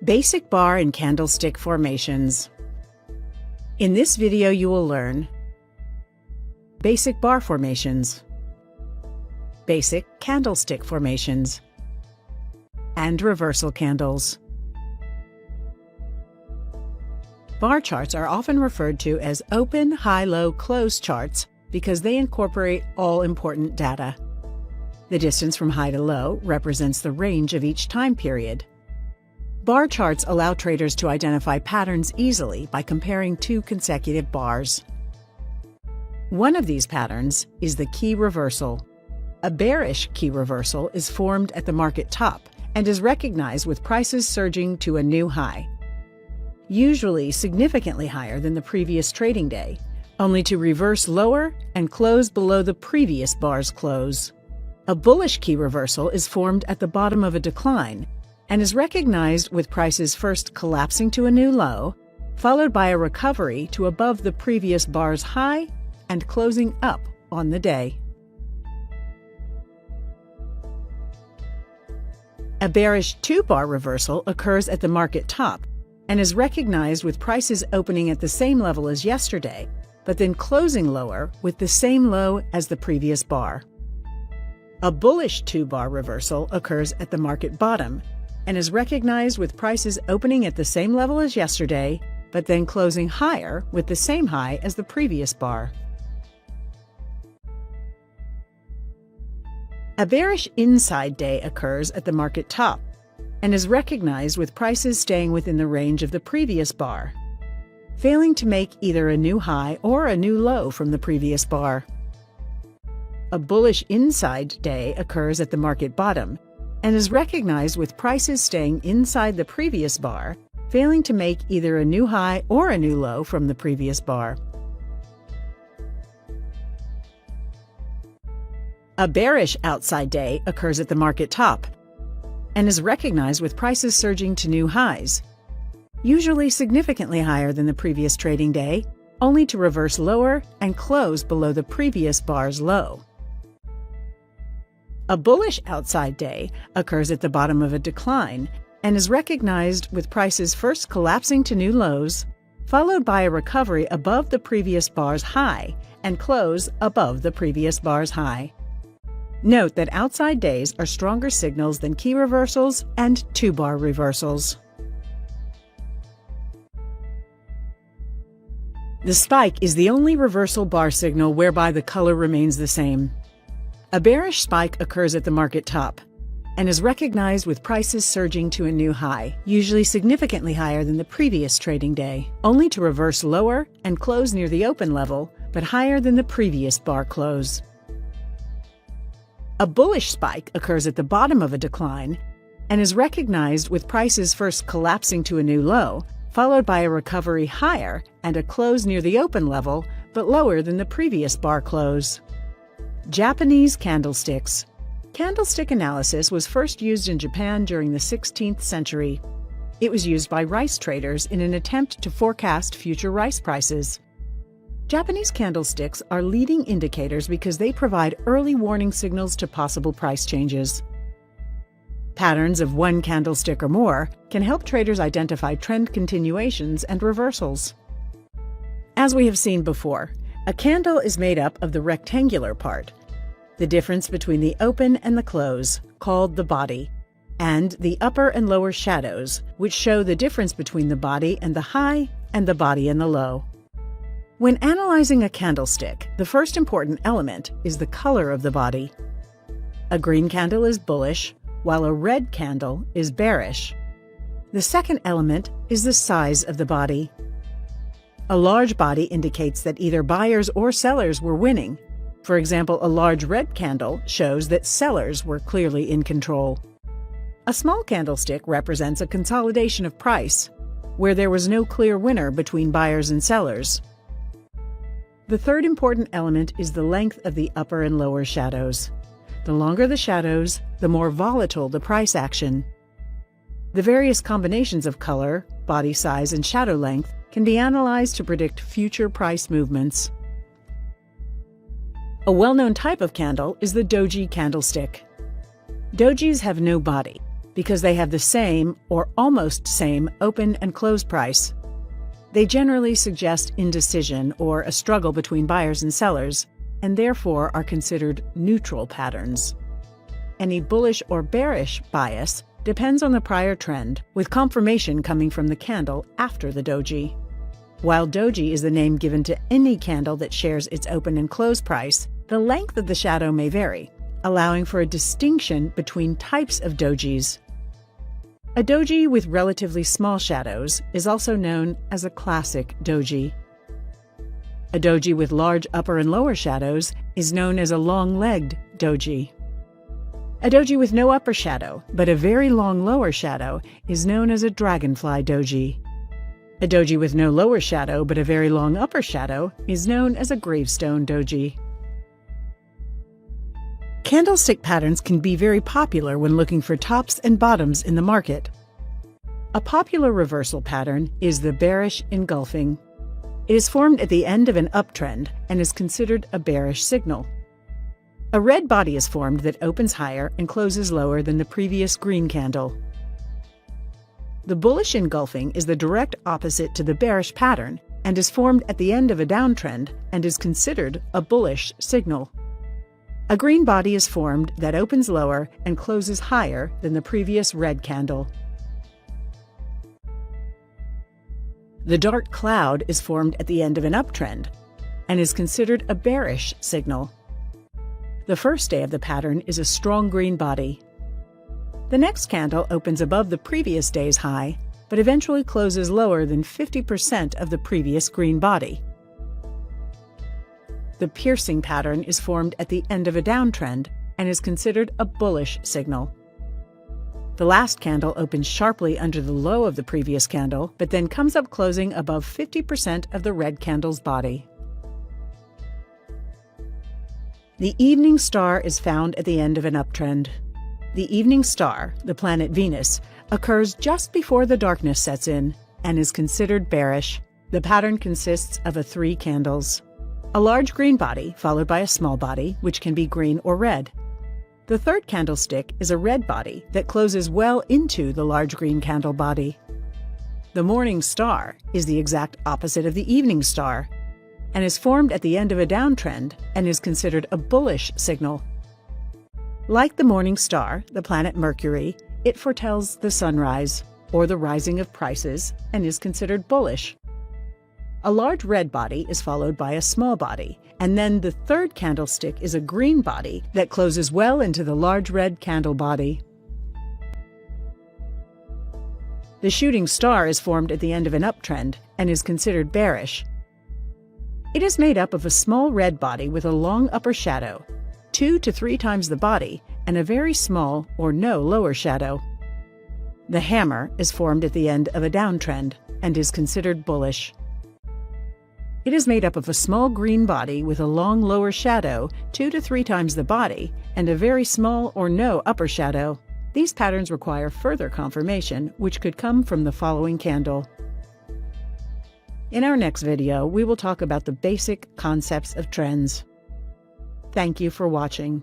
Basic bar and candlestick formations. In this video you will learn basic bar formations, basic candlestick formations, and reversal candles. Bar charts are often referred to as open, high, low, close charts because they incorporate all important data. The distance from high to low represents the range of each time period. Bar charts allow traders to identify patterns easily by comparing two consecutive bars. One of these patterns is the key reversal. A bearish key reversal is formed at the market top and is recognized with prices surging to a new high, usually significantly higher than the previous trading day, only to reverse lower and close below the previous bar's close. A bullish key reversal is formed at the bottom of a decline and is recognized with prices first collapsing to a new low, followed by a recovery to above the previous bar's high and closing up on the day. A bearish two-bar reversal occurs at the market top and is recognized with prices opening at the same level as yesterday, but then closing lower with the same low as the previous bar. A bullish two-bar reversal occurs at the market bottom and is recognized with prices opening at the same level as yesterday, but then closing higher with the same high as the previous bar. A bearish inside day occurs at the market top and is recognized with prices staying within the range of the previous bar, failing to make either a new high or a new low from the previous bar. A bullish inside day occurs at the market bottom and is recognized with prices staying inside the previous bar, failing to make either a new high or a new low from the previous bar. A bearish outside day occurs at the market top and is recognized with prices surging to new highs, usually significantly higher than the previous trading day, only to reverse lower and close below the previous bar's low. A bullish outside day occurs at the bottom of a decline and is recognized with prices first collapsing to new lows, followed by a recovery above the previous bar's high and close above the previous bar's high. Note that outside days are stronger signals than key reversals and two-bar reversals. The spike is the only reversal bar signal whereby the color remains the same. A bearish spike occurs at the market top and is recognized with prices surging to a new high, usually significantly higher than the previous trading day, only to reverse lower and close near the open level, but higher than the previous bar close. A bullish spike occurs at the bottom of a decline and is recognized with prices first collapsing to a new low, followed by a recovery higher and a close near the open level, but lower than the previous bar close. Japanese candlesticks. Candlestick analysis was first used in Japan during the 16th century. It was used by rice traders in an attempt to forecast future rice prices. Japanese candlesticks are leading indicators because they provide early warning signals to possible price changes. Patterns of one candlestick or more can help traders identify trend continuations and reversals. As we have seen before, a candle is made up of the rectangular part, the difference between the open and the close, called the body, and the upper and lower shadows, which show the difference between the body and the high and the body and the low. When analyzing a candlestick, the first important element is the color of the body. A green candle is bullish, while a red candle is bearish. The second element is the size of the body. A large body indicates that either buyers or sellers were winning. For example, a large red candle shows that sellers were clearly in control. A small candlestick represents a consolidation of price, where there was no clear winner between buyers and sellers. The third important element is the length of the upper and lower shadows. The longer the shadows, the more volatile the price action. The various combinations of color, body size, and shadow length can be analyzed to predict future price movements. A well-known type of candle is the doji candlestick. Dojis have no body. because they have the same or almost same open and close price. They generally suggest indecision or a struggle between buyers and sellers, and therefore are considered neutral patterns. Any bullish or bearish bias depends on the prior trend, with confirmation coming from the candle after the doji. While doji is the name given to any candle that shares its open and close price, the length of the shadow may vary, allowing for a distinction between types of dojis. A doji with relatively small shadows is also known as a classic doji. A doji with large upper and lower shadows is known as a long-legged doji. A doji with no upper shadow, but a very long lower shadow, is known as a dragonfly doji. A doji with no lower shadow, but a very long upper shadow, is known as a gravestone doji. Candlestick patterns can be very popular when looking for tops and bottoms in the market. A popular reversal pattern is the bearish engulfing. It is formed at the end of an uptrend and is considered a bearish signal. A red body is formed that opens higher and closes lower than the previous green candle. The bullish engulfing is the direct opposite to the bearish pattern and is formed at the end of a downtrend and is considered a bullish signal. A green body is formed that opens lower and closes higher than the previous red candle. The dark cloud is formed at the end of an uptrend and is considered a bearish signal. The first day of the pattern is a strong green body. The next candle opens above the previous day's high, but eventually closes lower than 50% of the previous green body. The piercing pattern is formed at the end of a downtrend and is considered a bullish signal. The last candle opens sharply under the low of the previous candle, but then comes up closing above 50% of the red candle's body. The evening star is found at the end of an uptrend. The evening star, the planet Venus, occurs just before the darkness sets in and is considered bearish. The pattern consists of 3 candles. A large green body followed by a small body, which can be green or red. The third candlestick is a red body that closes well into the large green candle body. The morning star is the exact opposite of the evening star and is formed at the end of a downtrend and is considered a bullish signal. Like the morning star, the planet Mercury, it foretells the sunrise or the rising of prices and is considered bullish. A large red body is followed by a small body, and then the third candlestick is a green body that closes well into the large red candle body. The shooting star is formed at the end of an uptrend and is considered bearish. It is made up of a small red body with a long upper shadow, 2 to 3 times the body, and a very small or no lower shadow. The hammer is formed at the end of a downtrend and is considered bullish. It is made up of a small green body with a long lower shadow, 2 to 3 times the body, and a very small or no upper shadow. These patterns require further confirmation, which could come from the following candle. In our next video, we will talk about the basic concepts of trends. Thank you for watching.